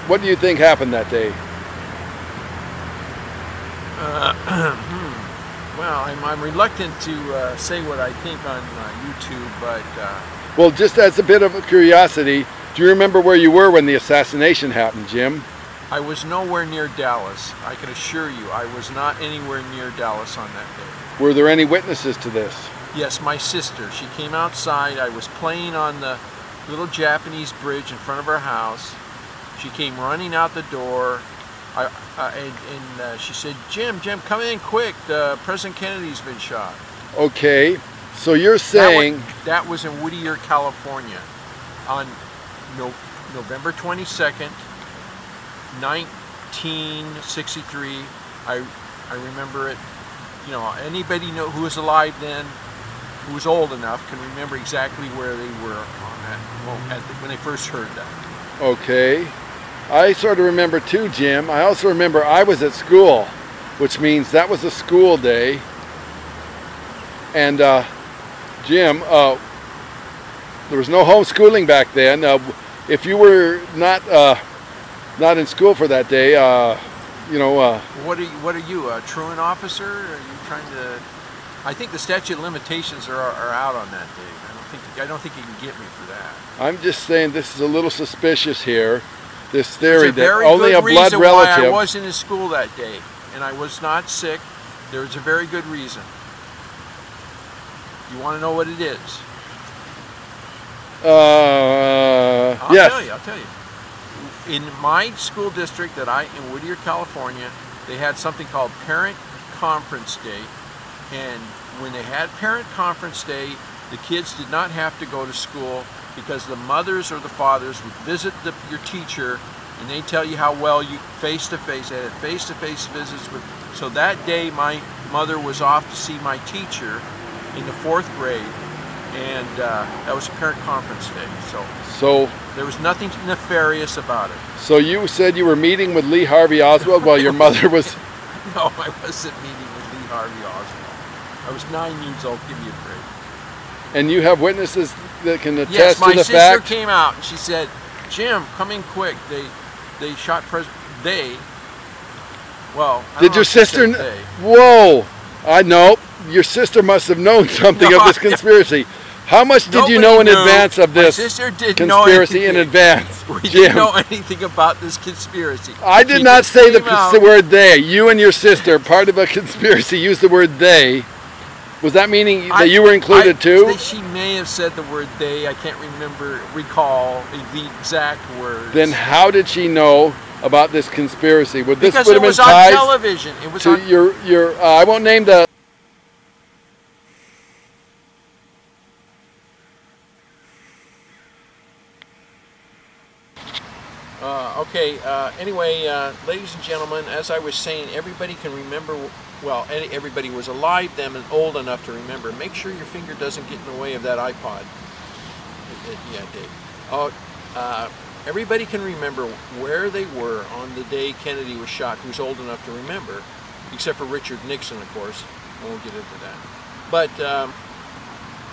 what do you think happened that day? Well, I'm reluctant to say what I think on YouTube, but... Well, just as a bit of a curiosity, do you remember where you were when the assassination happened, Jim? I was nowhere near Dallas. I can assure you, I was not anywhere near Dallas on that day. Were there any witnesses to this? Yes, my sister. She came outside. I was playing on the little Japanese bridge in front of her house. She came running out the door. And she said, Jim, come in quick. President Kennedy's been shot. Okay, so you're saying... That was in Whittier, California on November 22nd, 1963. I remember it. You know, anybody who was alive then, who was old enough, can remember exactly where they were on that, when they first heard that. Okay. I sort of remember too, Jim. I also remember I was at school, which means that was a school day. And Jim, there was no homeschooling back then. If you were not in school for that day, you know. What are you, a truant officer? Are you trying to? I think the statute of limitations are out on that day. I don't think you can get me for that. I'm just saying this is a little suspicious here. This theory that only a blood relative. relative. I wasn't in school that day, and I was not sick. There's a very good reason. You want to know what it is? Yes. I'll tell you. In my school district in Whittier, California, they had something called Parent Conference Day, and when they had Parent Conference Day, the kids did not have to go to school because the mothers or the fathers would visit your teacher, and they tell you how well you face-to-face. They had face-to-face visits with. So that day, my mother was off to see my teacher in the 4th grade, and that was Parent Conference Day. So there was nothing nefarious about it. So you said you were meeting with Lee Harvey Oswald while your mother was... No, I wasn't meeting with Lee Harvey Oswald. I was 9 years old. Give me a break. And you have witnesses that can attest yes, to the fact? Yes, my sister came out and she said, Jim, come in quick. They shot President... Well, did your sister... Whoa! I know. Your sister must have known something of this conspiracy. How much did you know in advance of this conspiracy in advance? We didn't know anything about this conspiracy. I did not say the word they. You and your sister, part of a conspiracy, used the word they. Was that meaning that you were included too? She may have said the word they. I can't recall the exact words. Then how did she know about this conspiracy? Because it was on television. It was on your I won't name the... Anyway, ladies and gentlemen, as I was saying, everybody can remember, well, everybody was alive then and old enough to remember. Make sure your finger doesn't get in the way of that iPod. Yeah, Dave. Everybody can remember where they were on the day Kennedy was shot, who's old enough to remember, except for Richard Nixon, of course. I won't get into that. But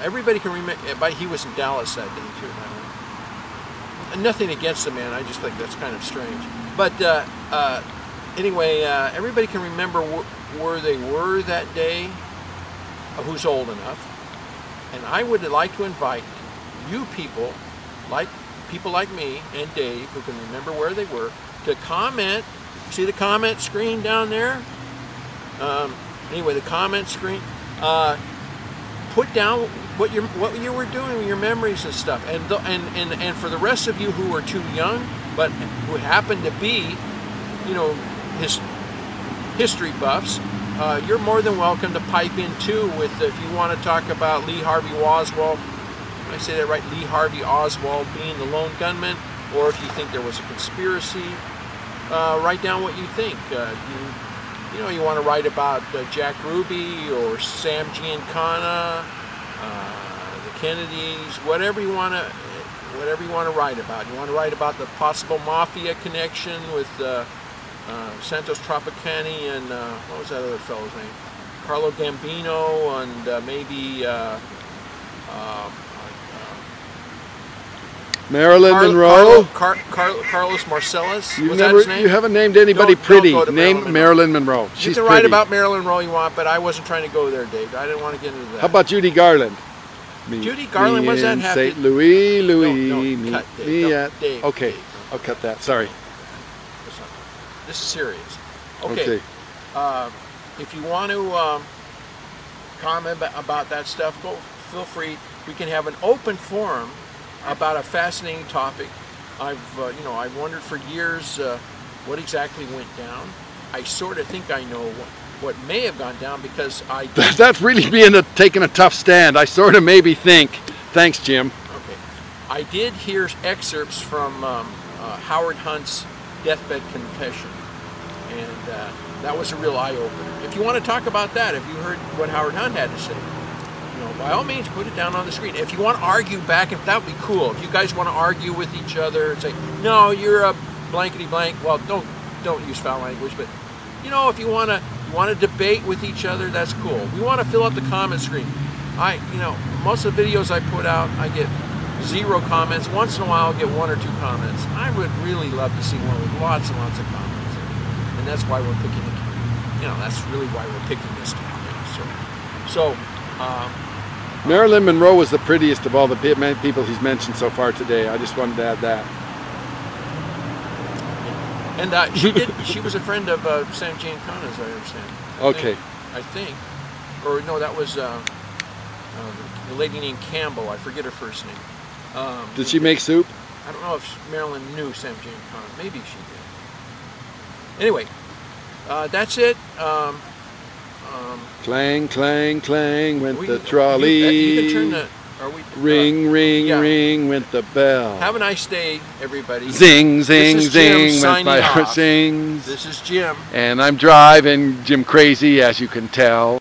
everybody can remember, but he was in Dallas that day, too. Nothing against the man, I just think that's kind of strange. But anyway, everybody can remember where they were that day, who's old enough. And I would like to invite you people like me and Dave, who can remember where they were, to comment. See the comment screen down there? Anyway, the comment screen. Put down what you were doing with your memories and stuff, and for the rest of you who are too young but who happen to be, you know, history buffs, you're more than welcome to pipe in too with, if you want to talk about Lee Harvey Oswald. Did I say that right? Lee Harvey Oswald being the lone gunman, or if you think there was a conspiracy, write down what you think. You know, you want to write about Jack Ruby or Sam Giancana, the Kennedys, whatever you want to write about. You want to write about the possible mafia connection with Santos Tropicani and what was that other fellow's name? Carlo Gambino, and maybe Marilyn Monroe. Carlos Marcellus. You Was that his name? You haven't named anybody pretty. Don't go to Name Marilyn Monroe. You She's can pretty. write about Marilyn Monroe you want, but I wasn't trying to go there, Dave. I didn't want to get into that. How about Judy Garland? Judy Garland, what does that have St. to... Louis, No, cut, Dave. Dave. Okay, Dave. I'll cut that. Sorry. This is serious. Okay. If you want to comment about that stuff, feel free. We can have an open forum about a fascinating topic. I've wondered for years what exactly went down. I sort of think I know what may have gone down because I... That's really taking a tough stand. I sort of maybe think. Thanks, Jim. Okay. I did hear excerpts from Howard Hunt's deathbed confession, and that was a real eye-opener. If you want to talk about that, if you heard what Howard Hunt had to say, by all means, put it down on the screen. If you want to argue back, that would be cool. If you guys want to argue with each other and say, no, you're a blankety blank, well, don't use foul language, but if you want to debate with each other, that's cool. We want to fill up the comment screen. Most of the videos I put out, I get 0 comments. Once in a while, I'll get 1 or 2 comments. I would really love to see one with lots and lots of comments, and that's why we're picking it. That's really why we're picking this topic. Marilyn Monroe was the prettiest of all the people he's mentioned so far today. I just wanted to add that. And she was a friend of Sam Jane Kahn, as I understand. I think. Or no, that was the lady named Campbell. I forget her first name. Did she make soup? I don't know if Marilyn knew Sam Jane Kahn. Maybe she did. Anyway, that's it. Clang, clang, clang went the trolley. You can turn the... Ring, ring, yeah. ring went the bell. Have a nice day, everybody. Zing, zing, zing went my heart sings. This is Jim. And I'm driving Jim crazy, as you can tell.